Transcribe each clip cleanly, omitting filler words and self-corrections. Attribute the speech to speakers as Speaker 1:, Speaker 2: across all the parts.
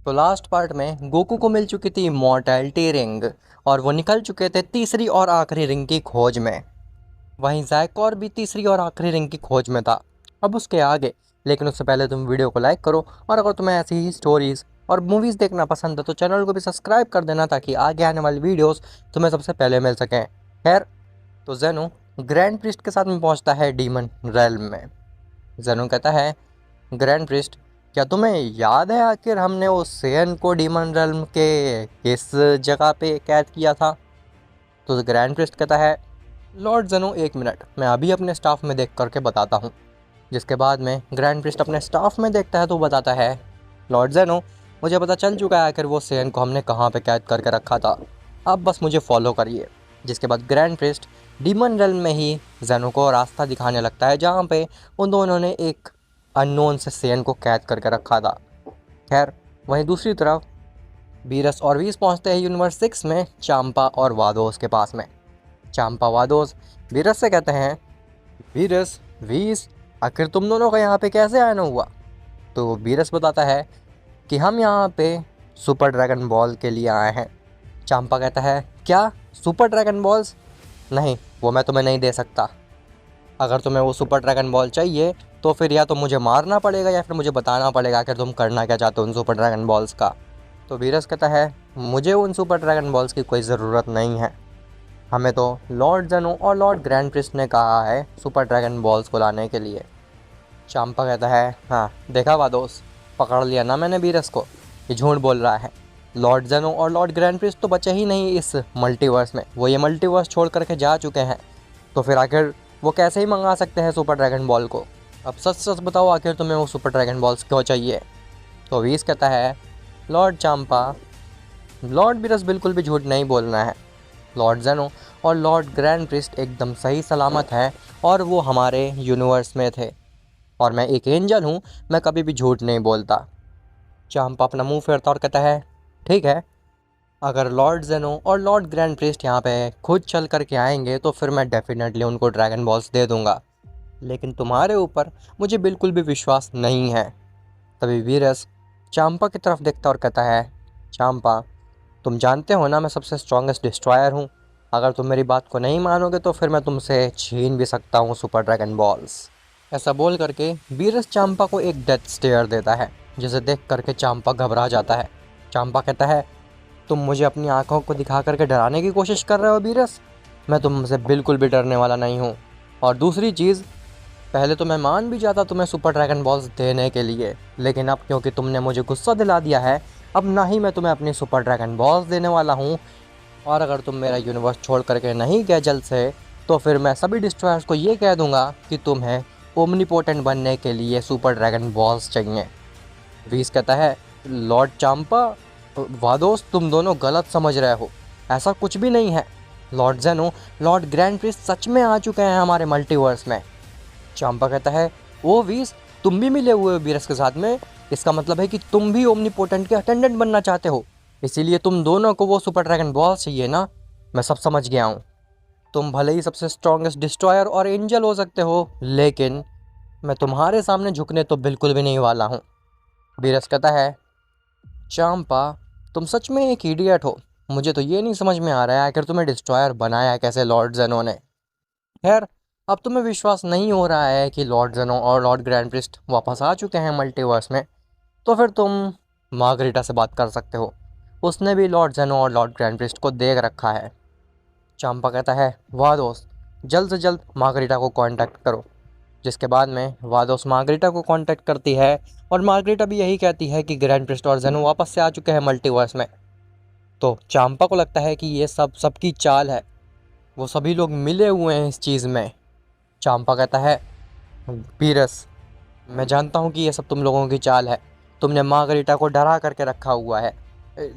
Speaker 1: तो last part में Goku को मिल चुकी थी इमॉर्टैलिटी रिंग और वो निकल चुके थे तीसरी और आखिरी रिंग की खोज में। वहीं ज़ैकोर भी तीसरी और आखिरी रिंग की खोज में था, अब उसके आगे। लेकिन उससे पहले तुम वीडियो को लाइक करो, और अगर तुम्हें ऐसी ही स्टोरीज़ और मूवीज़ देखना पसंद है तो चैनल को भी सब्सक्राइब कर देना, ताकि आगे आने वाली वीडियोस तुम्हें सबसे पहले मिल सकें। खैर, तो जेनो ग्रैंड प्रिस्ट के साथ में पहुंचता है डीमन रेल्म में। जेनो कहता है, ग्रैंड प्रिस्ट, क्या तुम्हें याद है आखिर हमने उस सेयन को डीमन रेल्म के किस जगह पे कैद किया था? तो ग्रैंड प्रिस्ट कहता है, लॉर्ड जेनो एक मिनट, मैं अभी अपने स्टाफ में देख करके बताता हूँ। जिसके बाद में ग्रैंड प्रिस्ट अपने स्टाफ में देखता है तो बताता है, लॉर्ड जेनो, मुझे पता चल चुका है आखिर वो सेयन को हमने कहाँ पे कैद करके रखा था, अब बस मुझे फॉलो करिए। जिसके बाद ग्रैंड प्रिस्ट डीमन रेल्म में ही जेनो को रास्ता दिखाने लगता है, जहाँ पे उन दोनों ने एक अननोन से सेयन को कैद करके रखा था। खैर, वहीं दूसरी तरफ बीरस और वीस पहुंचते हैं यूनिवर्स 6 में चांपा और वादोस के पास में। चांपा वादोस बीरस से कहते हैं, बीरस, वीस, आखिर तुम दोनों का यहाँ पे कैसे आना हुआ? तो बीरस बताता है कि हम यहाँ पे सुपर ड्रैगन बॉल के लिए आए हैं। चांपा कहता है, क्या सुपर ड्रैगन बॉल्स? नहीं, वो मैं तुम्हें नहीं दे सकता। अगर तुम्हें वो सुपर ड्रैगन बॉल चाहिए तो फिर या तो मुझे मारना पड़ेगा या फिर मुझे बताना पड़ेगा कि तुम करना क्या चाहते हो उन सुपर ड्रैगन बॉल्स का। तो बीरस कहता है, मुझे उन सुपर ड्रैगन बॉल्स की कोई ज़रूरत नहीं है, हमें तो लॉर्ड जेनो और लॉर्ड ग्रैंड प्रिस्ट ने कहा है सुपर ड्रैगन बॉल्स को लाने के लिए। चांपा कहता है, हाँ देखा वादोस, पकड़ लिया ना मैंने बीरस को, ये झूठ बोल रहा है। लॉर्ड जेनो और लॉर्ड ग्रैंड प्रिस्ट तो बचे ही नहीं इस मल्टीवर्स में, वो ये मल्टीवर्स छोड़ करके जा चुके हैं, तो फिर आखिर वो कैसे ही मंगा सकते हैं सुपर ड्रैगन बॉल को? अब सच सच बताओ, आखिर तुम्हें वो सुपर ड्रैगन बॉल्स क्यों चाहिए? तो वीस कहता है, लॉर्ड चांपा, लॉर्ड बीरस बिल्कुल भी झूठ नहीं बोलना है, लॉर्ड जेनो और लॉर्ड ग्रैंड प्रिस्ट एकदम सही सलामत हैं और वो हमारे यूनिवर्स में थे, और मैं एक एंजल हूँ, मैं कभी भी झूठ नहीं बोलता। चांपा अपना मुंह फेरता और कहता है, ठीक है, अगर लॉर्ड जेनो और लॉर्ड ग्रैंड प्रिस्ट यहाँ पे खुद चल करके आएंगे तो फिर मैं डेफिनेटली उनको ड्रैगन बॉल्स दे दूँगा, लेकिन तुम्हारे ऊपर मुझे बिल्कुल भी विश्वास नहीं है। तभी वीरस चांपा की तरफ देखता और कहता है, चांपा, तुम जानते हो ना मैं सबसे स्ट्रॉन्गेस्ट डिस्ट्रॉयर हूँ, अगर तुम मेरी बात को नहीं मानोगे तो फिर मैं तुमसे छीन भी सकता हूँ सुपर ड्रैगन बॉल्स। ऐसा बोल करके बीरस चांपा को एक डेथ स्टेयर देता है, जिसे देख करके चांपा घबरा जाता है। चांपा कहता है, तुम मुझे अपनी आंखों को दिखा करके डराने की कोशिश कर रहे हो बीरस, मैं तुमसे बिल्कुल भी डरने वाला नहीं हूँ। और दूसरी चीज़, पहले तो मैं मान भी जाता तुम्हें सुपर ड्रैगन बॉल्स देने के लिए, लेकिन अब क्योंकि तुमने मुझे गुस्सा दिला दिया है, अब ना ही मैं तुम्हें अपनी सुपर ड्रैगन बॉल्स देने वाला हूँ। और अगर तुम मेरा यूनिवर्स छोड़ करके नहीं गए जल्द से, तो फिर मैं सभी डिस्ट्रॉयर्स को ये कह दूंगा कि तुम्हें ओमनीपोटेंट बनने के लिए सुपर ड्रैगन बॉल्स चाहिए। वीस कहता है, लॉर्ड चांपा, वादोस, तुम दोनों गलत समझ रहे हो, ऐसा कुछ भी नहीं है। लॉर्ड जेनो, लॉर्ड ग्रैंड प्रिस्ट सच में आ चुके हैं हमारे मल्टीवर्स में। चांपा कहता है, ओ वीस, तुम भी मिले हुए हो बीरस के साथ में, इसका मतलब है कि तुम भी ओमनीपोटेंट के अटेंडेंट बनना चाहते हो, इसीलिए तुम दोनों को वो सुपर ड्रैगन बॉल चाहिए ना? मैं सब समझ गया हूँ, तुम भले ही सबसे स्ट्रॉन्गेस्ट डिस्ट्रॉयर और एंजल हो सकते हो, लेकिन मैं तुम्हारे सामने झुकने तो बिल्कुल भी नहीं वाला हूँ। बीरस कहता है, चांपा, तुम सच में एक इडियट हो, मुझे तो ये नहीं समझ में आ रहा है आखिर तुम्हें डिस्ट्रॉयर बनाया कैसे लॉर्ड जेनो ने। खैर, अब तुम्हें विश्वास नहीं हो रहा है कि लॉर्ड जेनो और लॉर्ड ग्रैंड प्रिस्ट वापस आ चुके हैं मल्टीवर्स में, तो फिर तुम मार्गरीटा से बात कर सकते हो, उसने भी लॉर्ड जेनो और लॉर्ड ग्रैंड प्रिस्ट को देख रखा है। चांपा कहता है, वाह दोस्त, जल्द से जल्द मार्गरीटा को कांटेक्ट करो। जिसके बाद में वादोस मार्गरीटा को कांटेक्ट करती है, और मार्गरीटा भी यही कहती है कि ग्रैंड प्रिस्ट और जेनो वापस से आ चुके हैं मल्टीवर्स में। तो चांपा को लगता है कि ये सब सबकी चाल है, वो सभी लोग मिले हुए हैं इस चीज़ में। चांपा कहता है, बीरस, मैं जानता हूँ कि ये सब तुम लोगों की चाल है, तुमने मार्गरीटा को डरा करके रखा हुआ है,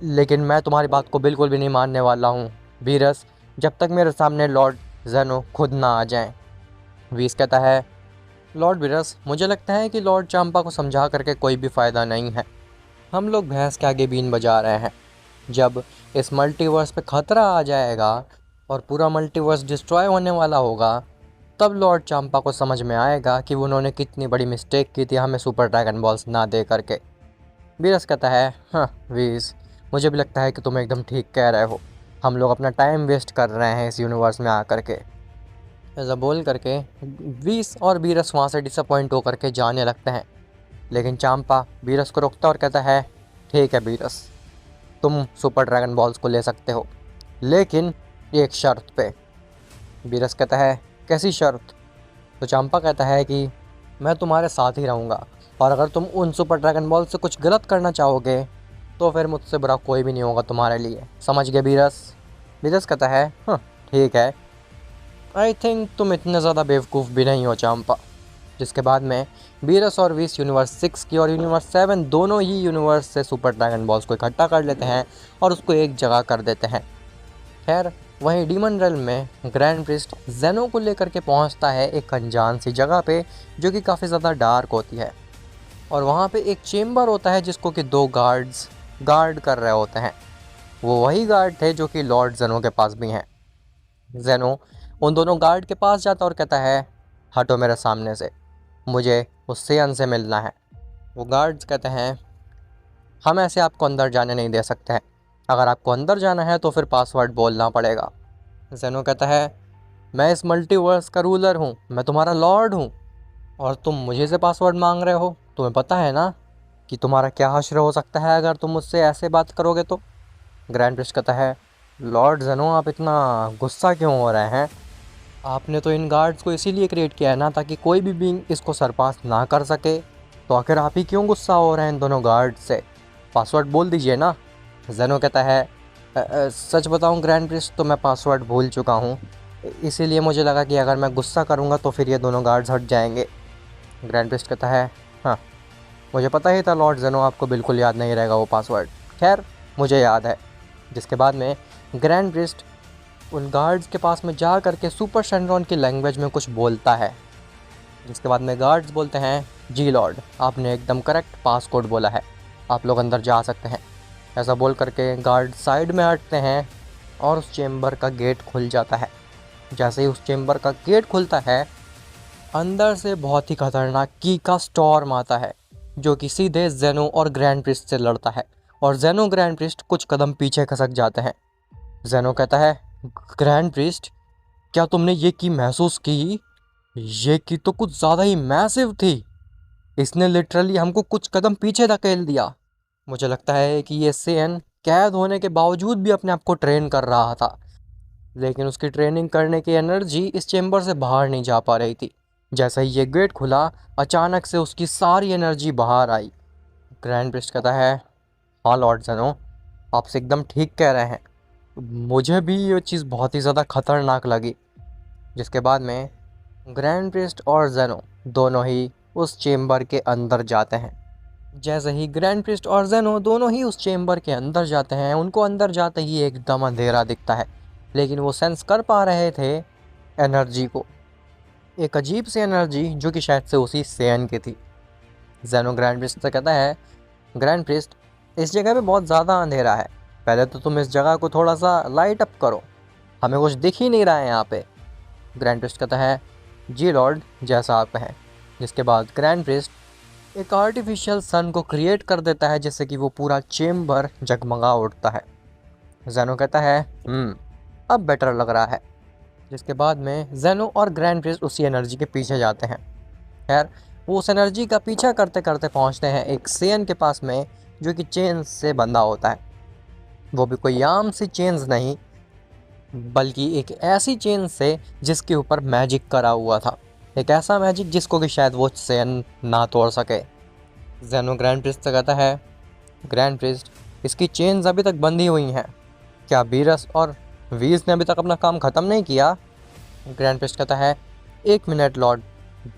Speaker 1: लेकिन मैं तुम्हारी बात को बिल्कुल भी नहीं मानने वाला हूँ बीरस, जब तक मेरे सामने लॉर्ड जेनो खुद ना आ जाएं। वीस कहता है, लॉर्ड बीरस, मुझे लगता है कि लॉर्ड चांपा को समझा करके कोई भी फ़ायदा नहीं है, हम लोग भैंस के आगे बीन बजा रहे हैं। जब इस मल्टीवर्स पे ख़तरा आ जाएगा और पूरा मल्टीवर्स डिस्ट्रॉय होने वाला होगा, तब लॉर्ड चांपा को समझ में आएगा कि उन्होंने कितनी बड़ी मिस्टेक की थी हमें सुपर ड्रैगन बॉल्स ना दे करके। बीरस कहता है, हाँ वीस, मुझे भी लगता है कि तुम एकदम ठीक कह रहे हो। हम लोग अपना टाइम वेस्ट कर रहे हैं इस यूनिवर्स में आकर के। ऐसा बोल करके वीस और बीरस वहाँ से डिसअपॉइंट होकर के जाने लगते हैं। लेकिन चांपा बीरस को रोकता और कहता है, ठीक है बीरस, तुम सुपर ड्रैगन बॉल्स को ले सकते हो, लेकिन एक शर्त पे। बीरस कहता है, कैसी शर्त? तो चांपा कहता है कि मैं तुम्हारे साथ ही रहूँगा, और अगर तुम उन सुपर ड्रैगन बॉल से कुछ गलत करना चाहोगे तो फिर मुझसे बुरा कोई भी नहीं होगा तुम्हारे लिए। समझ गए बीरस? बीरस कहता है, हाँ ठीक है, आई थिंक तुम इतने ज़्यादा बेवकूफ़ भी नहीं हो चांपा। जिसके बाद में बीरस और वीस यूनिवर्स 6 की और यूनिवर्स 7 दोनों ही यूनिवर्स से सुपर ड्रैगन बॉल्स को इकट्ठा कर लेते हैं और उसको एक जगह कर देते हैं। खैर, वहीं डीमन रेल्म में ग्रैंड प्रिस्ट जेनो को लेकर के पहुंचता है एक अनजान सी जगह पे, जो कि काफ़ी ज़्यादा डार्क होती है। और वहाँ पे एक चेम्बर होता है जिसको कि 2 गार्ड्स गार्ड कर रहे होते हैं। वो वही गार्ड थे जो कि लॉर्ड जेनो के पास भी हैं। जेनो उन दोनों गार्ड के पास जाता और कहता है, हटो मेरे सामने से, मुझे उस सेयन से मिलना है। वो गार्ड्स कहते हैं, हम ऐसे आपको अंदर जाने नहीं दे सकते हैं, अगर आपको अंदर जाना है तो फिर पासवर्ड बोलना पड़ेगा। जेनो कहता है, मैं इस मल्टीवर्स का रूलर हूँ, मैं तुम्हारा लॉर्ड हूँ, और तुम मुझे से पासवर्ड मांग रहे हो? तुम्हें पता है ना कि तुम्हारा क्या हश्र हो सकता है अगर तुम मुझसे ऐसे बात करोगे तो? ग्रैंड प्रिस्ट कहता है, लॉर्ड जेनो आप इतना गुस्सा क्यों हो रहे हैं? आपने तो इन गार्ड्स को इसीलिए क्रिएट किया है ना, ताकि कोई भी बीइंग इसको सरपास ना कर सके। तो आखिर आप ही क्यों गुस्सा हो रहे हैं इन दोनों गार्ड से? पासवर्ड बोल दीजिए ना। जेनो कहता है, सच बताऊं ग्रैंड प्रिस्ट, तो मैं पासवर्ड भूल चुका हूँ, इसीलिए मुझे लगा कि अगर मैं गुस्सा करूँगा तो फिर ये दोनों गार्ड्स हट जाएंगे। ग्रैंड प्रिस्ट कहता है, हाँ मुझे पता ही था लॉर्ड जेनो आपको बिल्कुल याद नहीं रहेगा वो पासवर्ड। खैर, मुझे याद है। जिसके बाद में ग्रैंड प्रिस्ट उन गार्ड्स के पास में जा करके सुपर शेनरॉन की लैंग्वेज में कुछ बोलता है। जिसके बाद में गार्ड्स बोलते हैं, जी लॉर्ड, आपने एकदम करेक्ट पास कोड बोला है, आप लोग अंदर जा सकते हैं। ऐसा बोल करके गार्ड साइड में हटते हैं और उस चेम्बर का गेट खुल जाता है। जैसे ही उस चेम्बर का गेट खुलता है, अंदर से बहुत ही खतरनाक की का स्टॉर्म आता है, जो कि सीधे जेनो और ग्रैंड प्रिस्ट से लड़ता है, और जेनो ग्रैंड प्रिस्ट कुछ कदम पीछे खसक जाते हैं। जेनो कहता है, ग्रैंड प्रिस्ट, क्या तुमने ये की महसूस की? ये की तो कुछ ज़्यादा ही मैसिव थी, इसने लिटरली हमको कुछ कदम पीछे धकेल दिया। मुझे लगता है कि ये सेन कैद होने के बावजूद भी अपने आप को ट्रेन कर रहा था, लेकिन उसकी ट्रेनिंग करने की एनर्जी इस चेम्बर से बाहर नहीं जा पा रही थी। जैसा ही ये गेट खुला, अचानक से उसकी सारी एनर्जी बाहर आई। ग्रैंड प्रिस्ट कहता है, हाँ लॉर्ड जेनो, आपसे एकदम ठीक कह रहे हैं, मुझे भी ये चीज़ बहुत ही ज़्यादा खतरनाक लगी। जिसके बाद में ग्रैंड प्रिस्ट और जेनो दोनों ही उस चेम्बर के अंदर जाते हैं। जैसे ही ग्रैंड प्रिस्ट और जेनो दोनों ही उस चेम्बर के अंदर जाते हैं, उनको अंदर जाते ही एकदम अंधेरा दिखता है, लेकिन वो सेंस कर पा रहे थे एनर्जी को, एक अजीब सी एनर्जी जो कि शायद से उसी सेन की थी। जेनो ग्रैंड प्रिस्ट से कहता है, ग्रैंड प्रिस्ट, इस जगह पे बहुत ज़्यादा अंधेरा है, पहले तो तुम इस जगह को थोड़ा सा लाइट अप करो, हमें कुछ दिख ही नहीं रहा है यहाँ पे। ग्रैंड प्रिस्ट कहता है, जी लॉर्ड, जैसा आप कहें। जिसके बाद ग्रैंड प्रिस्ट एक आर्टिफिशियल सन को क्रिएट कर देता है, जिससे कि वो पूरा चेम्बर जगमगा उठता है। जेनो कहता है, अब बेटर लग रहा है। जिसके बाद में जेनो और ग्रैंड प्रिस्ट उसी एनर्जी के पीछे जाते हैं। खैर, वो उस एनर्जी का पीछा करते करते पहुंचते हैं एक सेन के पास में, जो कि चेन से बंधा होता है। वो भी कोई आम सी चेन्स नहीं, बल्कि एक ऐसी चेन से जिसके ऊपर मैजिक करा हुआ था, एक ऐसा मैजिक जिसको कि शायद वो सेन ना तोड़ सके। जेनो ग्रैंड प्रिस्ट से कहता है, ग्रैंड प्रिस्ट, इसकी चेन्स अभी तक बंधी हुई हैं, क्या बीरस और वीस ने अभी तक अपना काम ख़त्म नहीं किया? ग्रैंड प्रिस्ट कहता है, एक मिनट लॉर्ड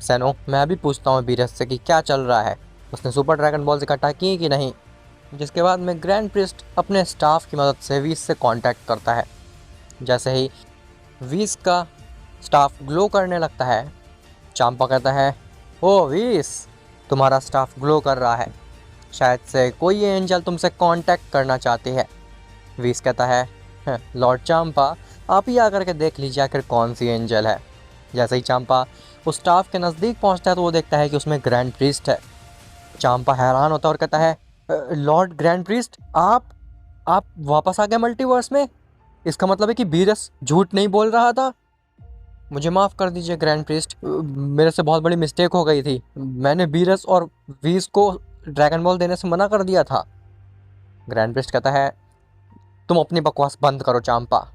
Speaker 1: जेनो, मैं अभी पूछता हूँ बीरस से कि क्या चल रहा है, उसने सुपर ड्रैगन बॉल्स इकट्ठा की कि नहीं। जिसके बाद में ग्रैंड प्रिस्ट अपने स्टाफ की मदद से वीस से कांटेक्ट करता है। जैसे ही वीस का स्टाफ ग्लो करने लगता है, चांपा कहता है, ओ वीस, तुम्हारा स्टाफ ग्लो कर रहा है, शायद से कोई एंजल तुमसे कांटेक्ट करना चाहती है। वीस कहता है, लॉर्ड चांपा, आप ही आकर के देख लीजिए आखिर कौन सी एंजल है। जैसे ही चांपा उस स्टाफ के नज़दीक पहुंचता है तो वो देखता है कि उसमें ग्रैंड प्रीस्ट है। चांपा हैरान होता है और कहता है, लॉर्ड ग्रैंड प्रीस्ट, आप वापस आ गए मल्टीवर्स में? इसका मतलब है कि बीरस झूठ नहीं बोल रहा था? मुझे माफ़ कर दीजिए ग्रैंड प्रीस्ट, मेरे से बहुत बड़ी मिस्टेक हो गई थी। मैंने बीरस और वीस को ड्रैगन बॉल देने से मना कर दिया था। ग्रैंड प्रीस्ट कहता है, तुम अपनी बकवास बंद करो चांपा।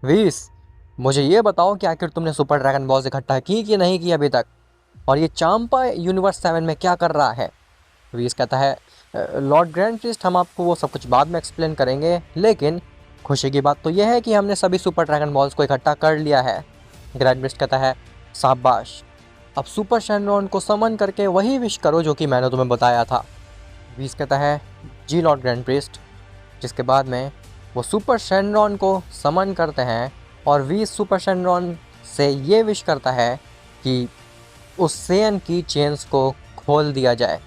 Speaker 1: वीस, मुझे ये बताओ कि आखिर तुमने सुपर ड्रैगन बॉल्स इकट्ठा की कि नहीं की अभी तक, और ये चांपा यूनिवर्स 7 में क्या कर रहा है? वीस कहता है, लॉर्ड ग्रैंड प्रीस्ट, हम आपको वो सब कुछ बाद में एक्सप्लेन करेंगे, लेकिन खुशी की बात तो यह है कि हमने सभी सुपर ड्रैगन बॉल्स को इकट्ठा कर लिया है। ग्रैंड प्रीस्ट कहता है, शाबाश, अब सुपर शैनरॉन को समन करके वही विश करो जो कि मैंने तुम्हें बताया था। वीस कहता है, जी लॉर्ड ग्रैंड प्रीस्ट। जिसके बाद में वो सुपर शैनरॉन को समन करते हैं और वीस सुपर शैनरॉन से ये विश करता है कि उस सेयन की चेन्स को खोल दिया जाए।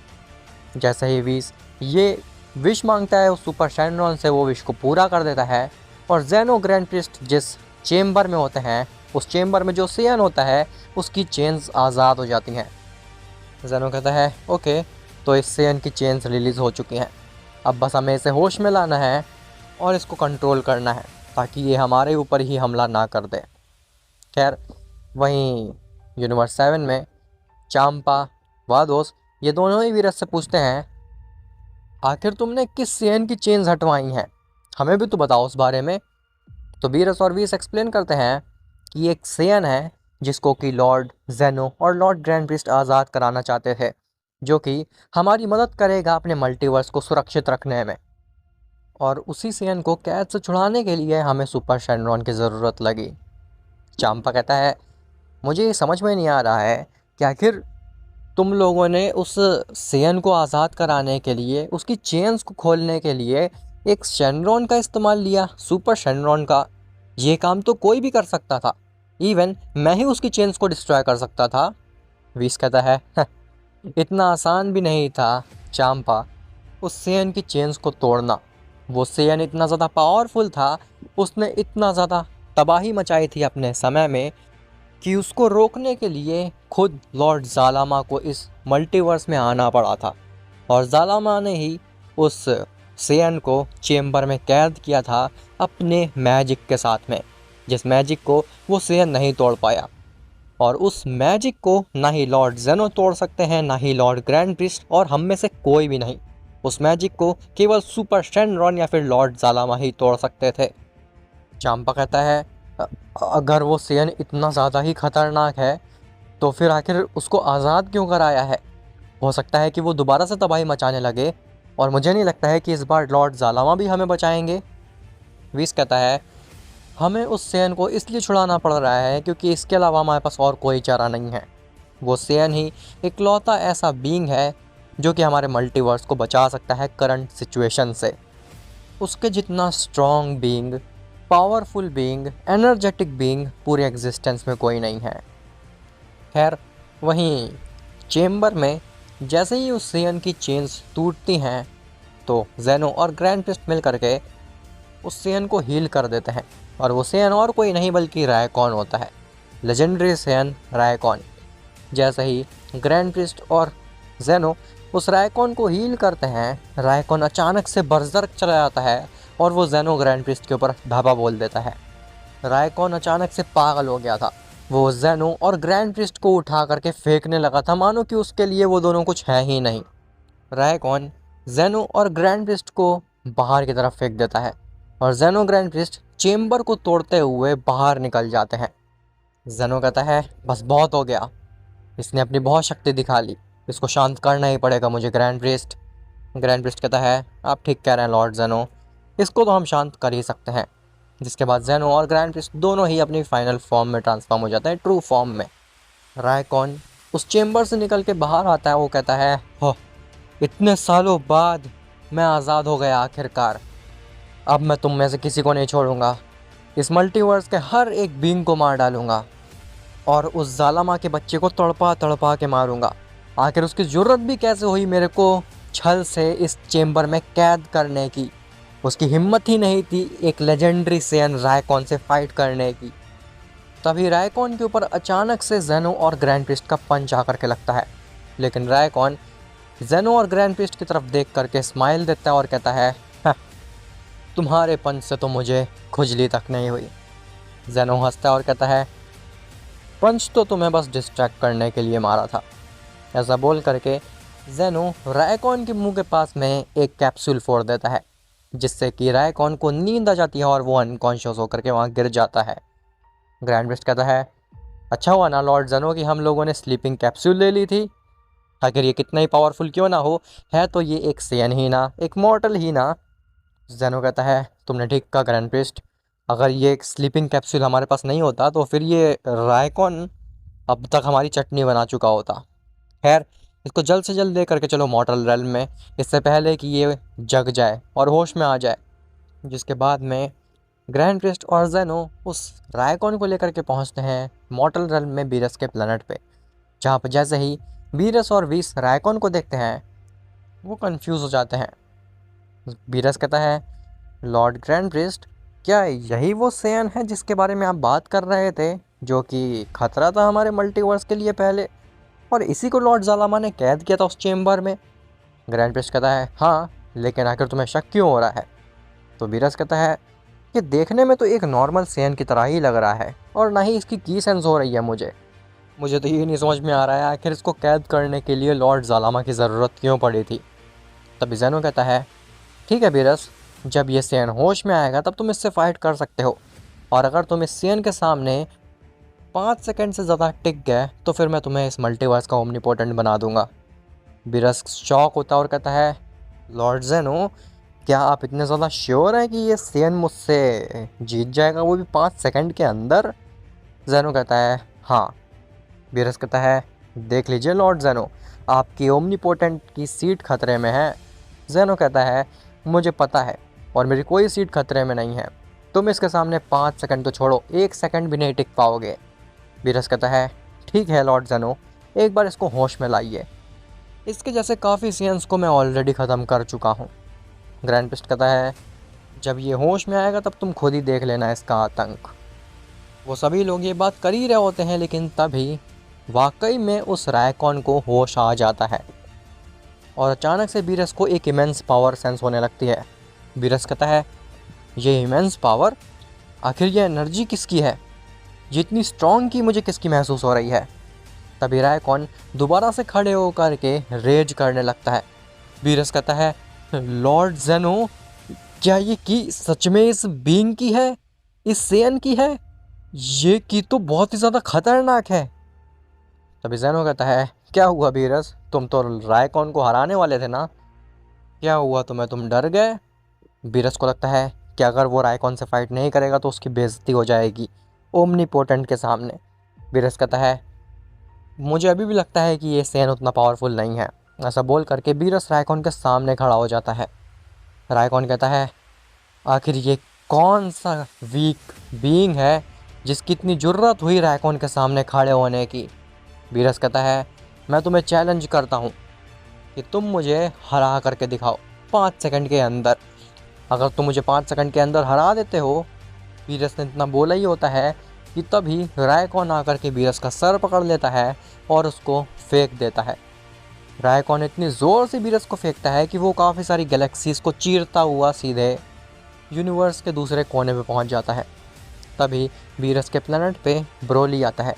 Speaker 1: जैसे ही वीस ये विश मांगता है उस सुपर शैनरॉन से, वो विश को पूरा कर देता है और जेनो ग्रैंड प्रीस्ट जिस चेम्बर में होते हैं, उस चेम्बर में जो सेयन होता है उसकी चेन्स आज़ाद हो जाती हैं। जेनो कहता है, ओके, तो इस सेयन की चेन्स रिलीज़ हो चुकी हैं, अब बस हमें इसे होश में लाना है और इसको कंट्रोल करना है ताकि ये हमारे ऊपर ही हमला ना कर दे। खैर, वहीं यूनिवर्स 7 में चांपा, वादोस, ये दोनों ही वीरस से पूछते हैं, आखिर तुमने किस सेयन की चेन्स हटवाई हैं, हमें भी तो बताओ उस बारे में। तो वीरस और वीस एक्सप्लेन करते हैं कि एक सेयन है जिसको कि लॉर्ड जेनो और लॉर्ड ग्रैंड प्रीस्ट आज़ाद कराना चाहते थे, जो कि हमारी मदद करेगा अपने मल्टीवर्स को सुरक्षित रखने में, और उसी सेयन को कैद से छुड़ाने के लिए हमें सुपर शैनरॉन की ज़रूरत लगी। चांपा कहता है, मुझे ये समझ में नहीं आ रहा है कि आखिर तुम लोगों ने उस सेयन को आज़ाद कराने के लिए, उसकी चेन्स को खोलने के लिए एक शैनरॉन का इस्तेमाल लिया, सुपर शैनरॉन का। ये काम तो कोई भी कर सकता था, इवन मैं ही उसकी चेन्स को डिस्ट्रॉय कर सकता था। वीस कहता है, इतना आसान भी नहीं था चांपा उस सेयन की चेन्स को तोड़ना। वो सेयन इतना ज़्यादा पावरफुल था, उसने इतना ज़्यादा तबाही मचाई थी अपने समय में कि उसको रोकने के लिए खुद लॉर्ड ज़ालामा को इस मल्टीवर्स में आना पड़ा था, और ज़ालामा ने ही उस सेयन को चेम्बर में कैद किया था अपने मैजिक के साथ में, जिस मैजिक को वो सेयन नहीं तोड़ पाया। और उस मैजिक को ना ही लॉर्ड जेनो तोड़ सकते हैं, ना ही लॉर्ड ग्रैंड प्रीस्ट, और हम में से कोई भी नहीं। उस मैजिक को केवल सुपर शैनरॉन या फिर लॉर्ड ज़ालामा ही तोड़ सकते थे। चांपा कहता है, अगर वो सेयन इतना ज़्यादा ही खतरनाक है तो फिर आखिर उसको आज़ाद क्यों कराया है? हो सकता है कि वो दोबारा से तबाही मचाने लगे, और मुझे नहीं लगता है कि इस बार लॉर्ड ज़ालामा भी हमें बचाएंगे। वीस कहता है, हमें उस सेयन को इसलिए छुड़ाना पड़ रहा है क्योंकि इसके अलावा हमारे पास और कोई चारा नहीं है। वो सेयन ही इकलौता ऐसा बीइंग है जो कि हमारे मल्टीवर्स को बचा सकता है करंट सिचुएशन से। उसके जितना strong being, powerful being, energetic being पूरे एग्जिस्टेंस में कोई नहीं है। खैर, वहीं चेम्बर में जैसे ही उस सेयन की चेन्स टूटती हैं तो जेनो और ग्रैंड प्रीस्ट मिल करके उस सेयन को हील कर देते हैं, और वो सेयन और कोई नहीं बल्कि रायकॉन होता है, लेजेंडरी सेयन रायकॉन। जैसे ही ग्रैंड प्रीस्ट और जेनो उस रायकॉन को हील करते हैं, रायकॉन अचानक से बर्जर्क चला जाता है और वो जेनो ग्रैंड प्रीस्ट के ऊपर धावा बोल देता है। रायकॉन अचानक से पागल हो गया था, वो जेनो और ग्रैंड प्रीस्ट को उठा करके फेंकने लगा था, मानो कि उसके लिए वो दोनों कुछ है ही नहीं। रायकॉन जेनो और ग्रैंड प्रीस्ट को बाहर की तरफ फेंक देता है और जेनो ग्रैंड प्रीस्ट चेम्बर को तोड़ते हुए बाहर निकल जाते हैं। जेनो कहता है, बस बहुत हो गया, इसने अपनी बहुत शक्ति दिखा ली, इसको शांत करना ही पड़ेगा मुझे ग्रैंड प्रीस्ट। ग्रैंड प्रीस्ट कहता है, आप ठीक कह रहे हैं लॉर्ड जेनो, इसको तो हम शांत कर ही सकते हैं। जिसके बाद जेनो और ग्रैंड प्रीस्ट दोनों ही अपनी फाइनल फॉर्म में ट्रांसफॉर्म हो जाते हैं, ट्रू फॉर्म में। रायकॉन उस चेम्बर से निकल के बाहर आता है, वो कहता है, हो, इतने सालों बाद मैं आज़ाद हो गया आखिरकार, अब मैं तुम में से किसी को नहीं छोड़ूंगा, इस मल्टीवर्स के हर एक बीइंग को मार डालूंगा और उस ज़ालामा के बच्चे को तड़पा तड़पा के मारूंगा। आखिर उसकी ज़रूरत भी कैसे हुई मेरे को छल से इस चेम्बर में कैद करने की? उसकी हिम्मत ही नहीं थी एक लेजेंडरी सेयन रायकॉन से फाइट करने की। तभी रायकॉन के ऊपर अचानक से जेनो और ग्रैंड प्रीस्ट का पंच आकर के लगता है, लेकिन रायकॉन जेनो और ग्रैंड प्रिस्ट की तरफ देख करके स्माइल देता है और कहता है, "हाँ, तुम्हारे पंच से तो मुझे खुजली तक नहीं हुई।" जेनो हंसता है और कहता है, पंच तो तुम्हें बस डिस्ट्रैक्ट करने के लिए मारा था। ऐसा बोल करके जेनो रायकॉन के मुंह के पास में एक कैप्सूल फोड़ देता है, जिससे कि रायकॉन को नींद आ जाती है और वो अनकॉन्शियस होकर के वहाँ गिर जाता है। ग्रैंड प्रिस्ट कहता है, अच्छा हुआ ना लॉर्ड जेनो कि हम लोगों ने स्लीपिंग कैप्सूल ले ली थी। अगर ये कितना ही पावरफुल क्यों ना हो, है तो ये एक सेयन ही ना, एक मॉर्टल ही ना। जेनो कहता है, तुमने ठीक कहा ग्रैंड प्रिस्ट, अगर ये एक स्लीपिंग कैप्सूल हमारे पास नहीं होता तो फिर ये रायकॉन अब तक हमारी चटनी बना चुका होता। खैर, इसको जल्द से जल्द ले करके चलो मॉर्टल रेल्म में, इससे पहले कि ये जग जाए और होश में आ जाए। जिसके बाद में ग्रैंड प्रिस्ट और जेनो उस रायकॉन को लेकर के पहुंचते हैं मॉर्टल रेल्म में बीरस के प्लेनेट पे, जहाँ पर जैसे ही बीरस और वीस रायकॉन को देखते हैं वो कंफ्यूज हो जाते हैं। बीरस कहता है, लॉर्ड ग्रैंड प्रिस्ट, क्या यही वो सेयन है जिसके बारे में आप बात कर रहे थे, जो कि खतरा था हमारे मल्टीवर्स के लिए पहले, और इसी को लॉर्ड जालामा ने कैद किया था उस चेम्बर में? ग्रैंड प्रिस्ट कहता है, हाँ, लेकिन आखिर तुम्हें शक क्यों हो रहा है? तो बीरस कहता है, ये देखने में तो एक नॉर्मल सेयन की तरह ही लग रहा है और ना ही इसकी की सेंस हो रही है मुझे तो ये नहीं समझ में आ रहा है आखिर इसको कैद करने के लिए लॉर्ड जालामा की ज़रूरत क्यों पड़ी थी। तभी जेनो कहता है, ठीक है बीरस, जब ये सेयन होश में आएगा तब तुम इससे फाइट कर सकते हो, और अगर तुम इस सेयन के सामने 5 सेकंड से ज़्यादा टिक गए तो फिर मैं तुम्हें इस मल्टीवर्स का ओमनीपोटेंट बना दूंगा। बीरस शॉक होता है और कहता है, लॉर्ड जेनो, क्या आप इतने ज़्यादा श्योर हैं कि ये सेयन मुझसे जीत जाएगा, वो भी 5 सेकंड के अंदर? जेनो कहता है, हाँ। बीरस कहता है, देख लीजिए लॉर्ड जेनो, आपकी ओमनीपोटेंट की सीट खतरे में है। जेनो कहता है, मुझे पता है और मेरी कोई सीट खतरे में नहीं है, तुम इसके सामने 5 सेकंड तो छोड़ो 1 सेकंड भी नहीं टिक पाओगे। बीरस कहता है, ठीक है लॉर्ड जेनो, एक बार इसको होश में लाइए, इसके जैसे काफ़ी सीन्स को मैं ऑलरेडी ख़त्म कर चुका हूँ। ग्रैंड प्रिस्ट कहता है, जब ये होश में आएगा तब तुम खुद ही देख लेना इसका आतंक। वो सभी लोग ये बात कर ही रहे होते हैं, लेकिन तभी वाकई में उस रायकॉन को होश आ जाता है और अचानक से बीरस को एक इमेंस पावर सेंस होने लगती है। बीरस कहता है, ये इमेंस पावर, आखिर ये एनर्जी किसकी है, ये इतनी स्ट्रॉन्ग की मुझे किसकी महसूस हो रही है? तभी रायकॉन दोबारा से खड़े होकर के रेज करने लगता है। बीरस कहता है, लॉर्ड जेनो, क्या ये की सच में इस बीइंग की है, इस सेयन की है? ये की तो बहुत ही ज़्यादा खतरनाक है। तभी जेनो कहता है, क्या हुआ बीरस, तुम तो रायकॉन को हराने वाले थे ना, क्या हुआ तुम्हें, तुम डर गए? बीरस को लगता है कि अगर वो रायकॉन से फाइट नहीं करेगा तो उसकी बेइज्जती हो जाएगी ओमनीपोटेंट के सामने। बीरस कहता है, मुझे अभी भी लगता है कि ये सेन उतना पावरफुल नहीं है। ऐसा बोल करके बीरस रायकॉन के सामने खड़ा हो जाता है। रायकॉन कहता है, आखिर ये कौन सा वीक बीइंग है जिसकी इतनी जुर्रत हुई रायकॉन के सामने खड़े होने की? बीरस कहता है, मैं तुम्हें चैलेंज करता हूँ कि तुम मुझे हरा करके दिखाओ 5 सेकंड के अंदर। अगर तुम मुझे 5 सेकंड के अंदर हरा देते हो, बीरस ने इतना बोला ही होता है कि तभी रायकॉन आकर के बीरस का सर पकड़ लेता है और उसको फेंक देता है। रायकॉन इतनी ज़ोर से बीरस को फेंकता है कि वो काफ़ी सारी गैलेक्सीज को चीरता हुआ सीधे यूनिवर्स के दूसरे कोने पे पहुंच जाता है। तभी बीरस के प्लेनेट पे ब्रोली आता है,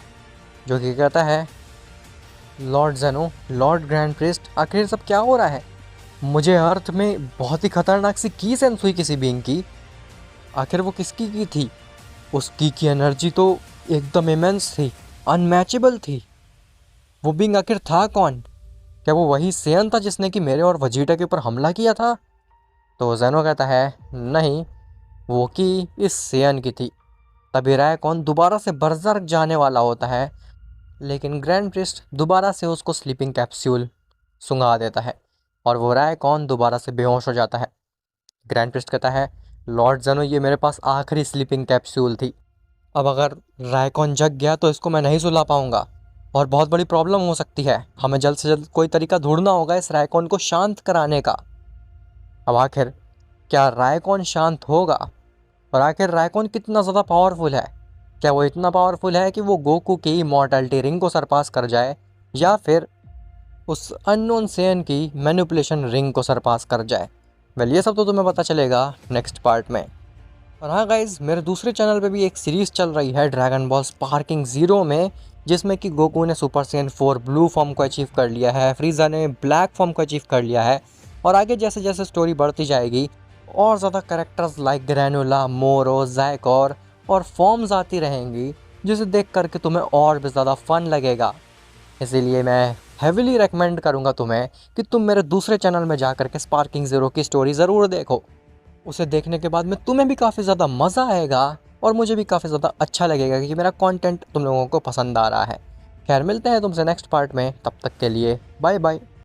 Speaker 1: जो कि कहता है, लॉर्ड जेनो, लॉर्ड ग्रैंड प्रिस्ट, आखिर सब क्या हो रहा है? मुझे अर्थ में बहुत ही खतरनाक सी की सेंस हुई किसी बीइंग की, आखिर वो किसकी की थी? उसकी की एनर्जी तो एकदम इमेंस थी, अनमैचेबल थी। वो बीइंग आखिर था कौन? क्या वो वही सेयन था जिसने कि मेरे और वजीटा के ऊपर हमला किया था? तो जेनो कहता है, नहीं, वो की इस सेयन की थी। तभी रायकॉन दोबारा से बर्जर्क जाने वाला होता है, लेकिन ग्रैंड प्रिस्ट दोबारा से उसको स्लीपिंग कैप्सूल सुंघा देता है और वो रायकॉन दोबारा से बेहोश हो जाता है। ग्रैंड प्रिस्ट कहता है, लॉर्ड जेनो, ये मेरे पास आखिरी स्लीपिंग कैप्सूल थी। अब अगर रायकॉन जग गया तो इसको मैं नहीं सुला पाऊंगा और बहुत बड़ी प्रॉब्लम हो सकती है। हमें जल्द से जल्द कोई तरीका ढूंढना होगा इस रायकॉन को शांत कराने का। अब आखिर क्या रायकॉन शांत होगा? और आखिर रायकॉन कितना ज़्यादा पावरफुल है? क्या वो इतना पावरफुल है कि वो गोकू की इमॉर्टैलिटी रिंग को सरपास कर जाए, या फिर उस अननोन सेयन की मैनिपुलेशन रिंग को सरपास कर जाए। वेल ये सब तो तुम्हें पता चलेगा नेक्स्ट पार्ट में। और हाँ गाइज, मेरे दूसरे चैनल पे भी एक सीरीज़ चल रही है ड्रैगन बॉल स्पार्किंग ज़ीरो में, जिसमें कि गोकू ने सुपर सैयन 4 ब्लू फॉर्म को अचीव कर लिया है, फ्रीज़ा ने ब्लैक फॉर्म को अचीव कर लिया है। और आगे जैसे जैसे स्टोरी बढ़ती जाएगी और ज़्यादा कैरेक्टर्स लाइक ग्रैनुला, मोरो, ज़ैकॉर और फॉर्म्स आती रहेंगी, जिसे देख करके तुम्हें और भी ज़्यादा फन लगेगा। इसीलिए मैं हेविली रेकमेंड करूँगा तुम्हें कि तुम मेरे दूसरे चैनल में जा कर के स्पार्किंग ज़ीरो की स्टोरी ज़रूर देखो। उसे देखने के बाद में तुम्हें भी काफ़ी ज़्यादा मज़ा आएगा और मुझे भी काफ़ी ज़्यादा अच्छा लगेगा कि मेरा कंटेंट तुम लोगों को पसंद आ रहा है। खैर, मिलते हैं तुमसे नेक्स्ट पार्ट में, तब तक के लिए बाय बाय।